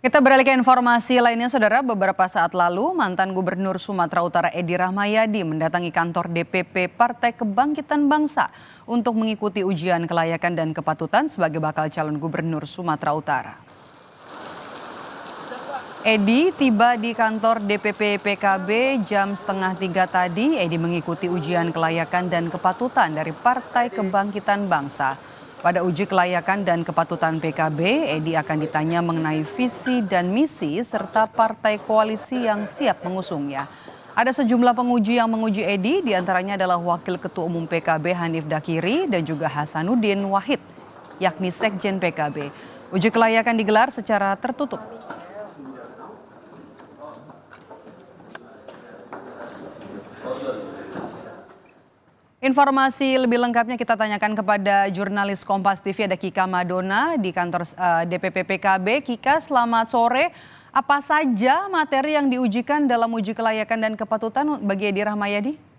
Kita beralih ke informasi lainnya, Saudara. Beberapa saat lalu, mantan Gubernur Sumatera Utara Edi Rahmayadi mendatangi kantor DPP Partai Kebangkitan Bangsa untuk mengikuti ujian kelayakan dan kepatutan sebagai bakal calon Gubernur Sumatera Utara. Edi tiba di kantor DPP PKB jam 2:30 tadi. Edi mengikuti ujian kelayakan dan kepatutan dari Partai Kebangkitan Bangsa. Pada uji kelayakan dan kepatutan PKB, Edi akan ditanya mengenai visi dan misi serta partai koalisi yang siap mengusungnya. Ada sejumlah penguji yang menguji Edi, diantaranya adalah Wakil Ketua Umum PKB Hanif Dakiri dan juga Hasanuddin Wahid, yakni Sekjen PKB. Uji kelayakan digelar secara tertutup. Informasi lebih lengkapnya kita tanyakan kepada jurnalis Kompas TV, ada Kika Madona di kantor DPP PKB. Kika, selamat sore. Apa saja materi yang diujikan dalam uji kelayakan dan kepatutan bagi Edi Rahmayadi?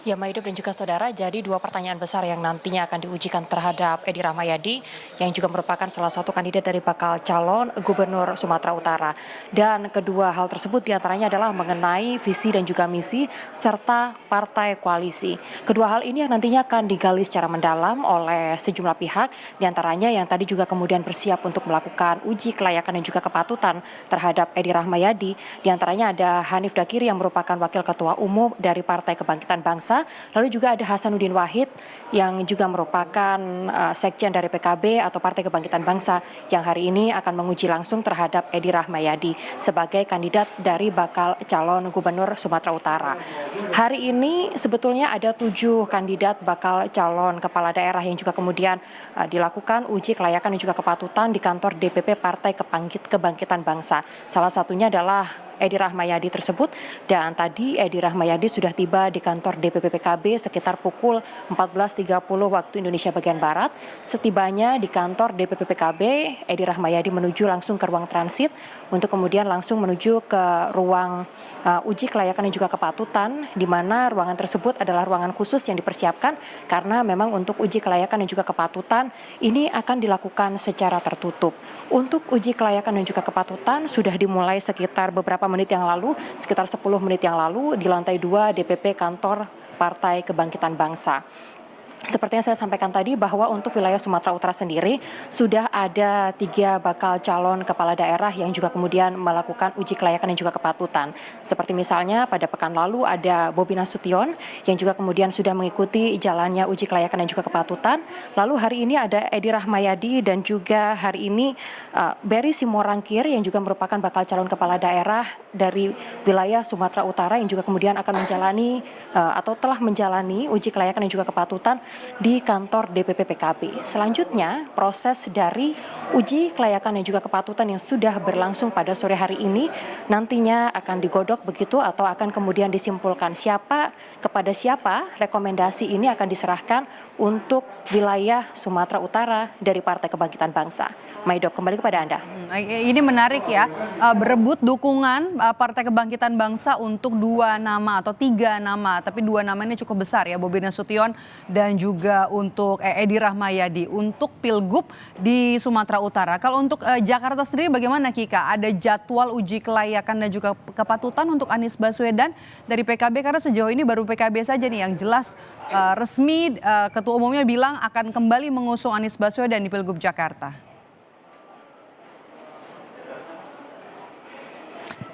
Ya, Maido dan juga saudara, jadi dua pertanyaan besar yang nantinya akan diujikan terhadap Edi Rahmayadi yang juga merupakan salah satu kandidat dari bakal calon Gubernur Sumatera Utara. Dan kedua hal tersebut diantaranya adalah mengenai visi dan juga misi serta partai koalisi. Kedua hal ini yang nantinya akan digali secara mendalam oleh sejumlah pihak, diantaranya yang tadi juga kemudian bersiap untuk melakukan uji kelayakan dan juga kepatutan terhadap Edi Rahmayadi. Diantaranya ada Hanif Dakiri yang merupakan Wakil Ketua Umum dari Partai Kebangkitan Bangsa. Lalu juga ada Hasanuddin Wahid yang juga merupakan sekjen dari PKB atau Partai Kebangkitan Bangsa yang hari ini akan menguji langsung terhadap Edi Rahmayadi sebagai kandidat dari bakal calon Gubernur Sumatera Utara. Hari ini sebetulnya ada 7 kandidat bakal calon kepala daerah yang juga kemudian dilakukan uji kelayakan dan juga kepatutan di kantor DPP Partai Kebangkitan Bangsa. Salah satunya adalah Edi Rahmayadi tersebut, dan tadi Edi Rahmayadi sudah tiba di kantor DPP PKB sekitar pukul 14.30 waktu Indonesia bagian Barat. Setibanya di kantor DPP PKB, Edi Rahmayadi menuju langsung ke ruang transit untuk kemudian langsung menuju ke ruang uji kelayakan dan juga kepatutan, di mana ruangan tersebut adalah ruangan khusus yang dipersiapkan karena memang untuk uji kelayakan dan juga kepatutan ini akan dilakukan secara tertutup. Untuk uji kelayakan dan juga kepatutan sudah dimulai sekitar beberapa menit yang lalu, sekitar 10 menit yang lalu di lantai 2 DPP kantor Partai Kebangkitan Bangsa. Seperti yang saya sampaikan tadi bahwa untuk wilayah Sumatera Utara sendiri sudah ada 3 bakal calon kepala daerah yang juga kemudian melakukan uji kelayakan dan juga kepatutan. Seperti misalnya pada pekan lalu ada Bobi Nasution yang juga kemudian sudah mengikuti jalannya uji kelayakan dan juga kepatutan. Lalu hari ini ada Edi Rahmayadi dan juga hari ini Berry Simorangkir yang juga merupakan bakal calon kepala daerah dari wilayah Sumatera Utara yang juga kemudian akan menjalani atau telah menjalani uji kelayakan dan juga kepatutan di kantor DPP PKB. Selanjutnya, proses dari uji kelayakan dan juga kepatutan yang sudah berlangsung pada sore hari ini nantinya akan digodok begitu atau akan kemudian disimpulkan kepada siapa rekomendasi ini akan diserahkan untuk wilayah Sumatera Utara dari Partai Kebangkitan Bangsa. Maidok, kembali kepada Anda. Ini menarik ya, berebut dukungan Partai Kebangkitan Bangsa untuk 2 nama atau 3 nama, tapi 2 nama ini cukup besar ya, Bobi Nasution dan juga untuk Edi Rahmayadi untuk Pilgub di Sumatera Utara. Kalau untuk Jakarta sendiri bagaimana, Kika? Ada jadwal uji kelayakan dan juga kepatutan untuk Anies Baswedan dari PKB, karena sejauh ini baru PKB saja nih yang jelas resmi Ketua Umumnya bilang akan kembali mengusung Anies Baswedan di Pilgub Jakarta.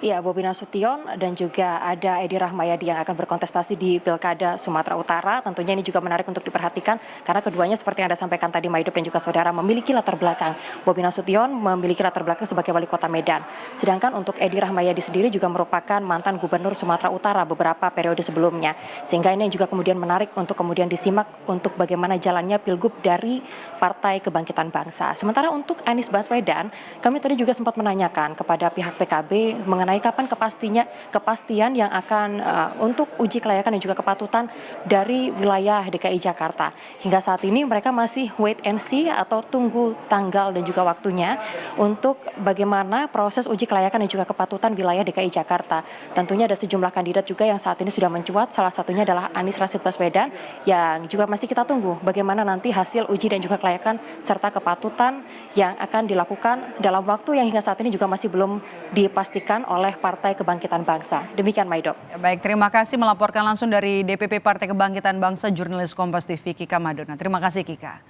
Ya, Bobi Nasution dan juga ada Edi Rahmayadi yang akan berkontestasi di Pilkada Sumatera Utara. Tentunya ini juga menarik untuk diperhatikan karena keduanya seperti yang Anda sampaikan tadi, Maido dan juga saudara, memiliki latar belakang. Bobi Nasution memiliki latar belakang sebagai wali kota Medan. Sedangkan untuk Edi Rahmayadi sendiri juga merupakan mantan gubernur Sumatera Utara beberapa periode sebelumnya. Sehingga ini juga kemudian menarik untuk kemudian disimak untuk bagaimana jalannya Pilgub dari Partai Kebangkitan Bangsa. Sementara untuk Anies Baswedan, kami tadi juga sempat menanyakan kepada pihak PKB mengenai mengenai kapan kepastian yang akan untuk uji kelayakan dan juga kepatutan dari wilayah DKI Jakarta. Hingga saat ini mereka masih wait and see atau tunggu tanggal dan juga waktunya untuk bagaimana proses uji kelayakan dan juga kepatutan wilayah DKI Jakarta. Tentunya ada sejumlah kandidat juga yang saat ini sudah mencuat, salah satunya adalah Anies Rashid Baswedan yang juga masih kita tunggu bagaimana nanti hasil uji dan juga kelayakan serta kepatutan yang akan dilakukan dalam waktu yang hingga saat ini juga masih belum dipastikan oleh Partai Kebangkitan Bangsa. Demikian Maido. Ya, baik, terima kasih melaporkan langsung dari DPP Partai Kebangkitan Bangsa jurnalis Kompas TV Kika Madona. Terima kasih Kika.